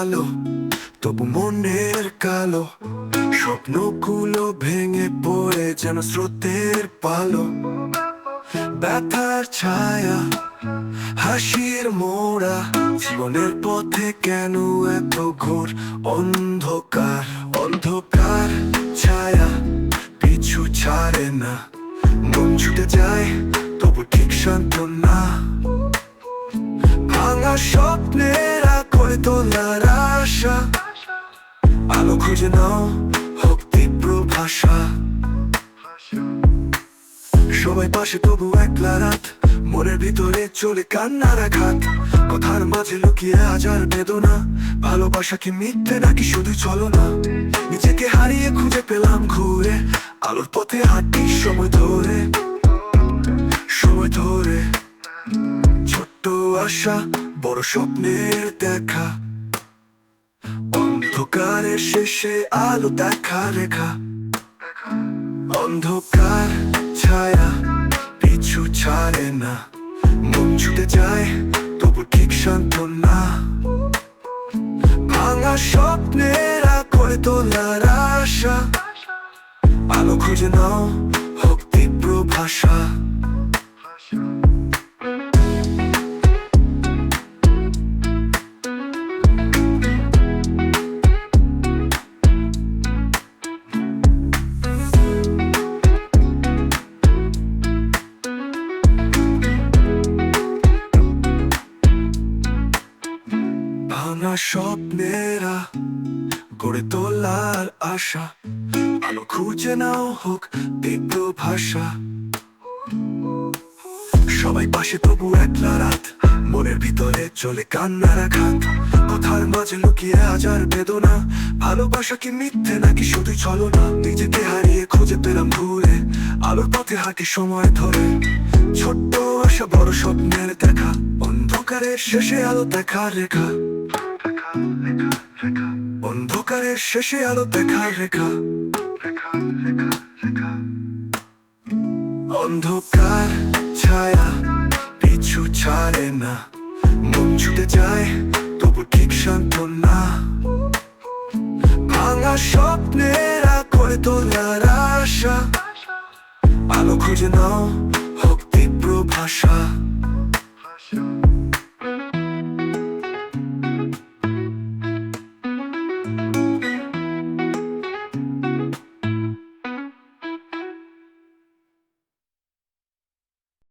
আলো, তবু মনের কালো স্বপ্নগুলো ভেঙে পড়ে যেন স্রোতের পালো। ব্যথার ছায়া, হাসির মোড়া, জীবনের পথে কেন এত ঘোর অন্ধকার। অন্ধকার ছায়া পিছু ছাড়ে না, মন ছুটে যায় তবু ঠিক শান্ত না। ভাঙা স্বপ্নের করে তোলার আশা, আলো খুঁজে নাও হোক তীব্র ভাষা। সবাই পাশে তবু একলা রাত, মনের ভিতরে চলে কান্নার আঘাত। কথার মাঝে লুকিয়ে হাজার বেদনা, ভালোবাসা কি মিথ্যে নাকি শুধু ছলনা। নিজেকে হারিয়ে খুঁজে পেলাম ঘুরে, আলোর পথে হাঁটি সময় ধরে। সময় ধরে ছোট্ট আশা, বড় স্বপ্নের দেখা, অন্ধকারের শেষে আলো দেখা রেখা। অন্ধকার ছায়া পিছু ছাড়ে না, মন ছুটে যায় তবু ঠিক শান্ত না। ভাঙা স্বপ্নের করে তোলার আশা, আলো খুঁজে নাও হোক তীব্র ভাষা। ভাঙা স্বপ্নেরা গড়ে তোলার আশা, আলো খুঁজে নাও হোক তীব্র ভাষা। সবাই পাশে তবু একলা রাত, মনের ভিতরে চলে কান্নার আঘাত। কথার মাঝে লুকিয়ে হাজার বেদনা, ভালোবাসা কি মিথ্যে নাকি শুধু ছলনা। নিজেকে হারিয়ে খুঁজে পেলাম ঘুরে, আলোর পথে হাঁটি সময় ধরে। ছোট্ট আশা বড় স্বপ্নের দেখা, অন্ধকারের শেষে আলো দেখা রেখা। অন্ধকারের শেষে আলো দেখা রেখা। অন্ধকার ছায়া পিছু ছাড়ে না, মন ছুটে যায় তবু ঠিক শান্ত না। ভাঙা স্বপ্নের করে তোলার আশা, আলো খুঁজে নাও হোক তীব্র ভাষা।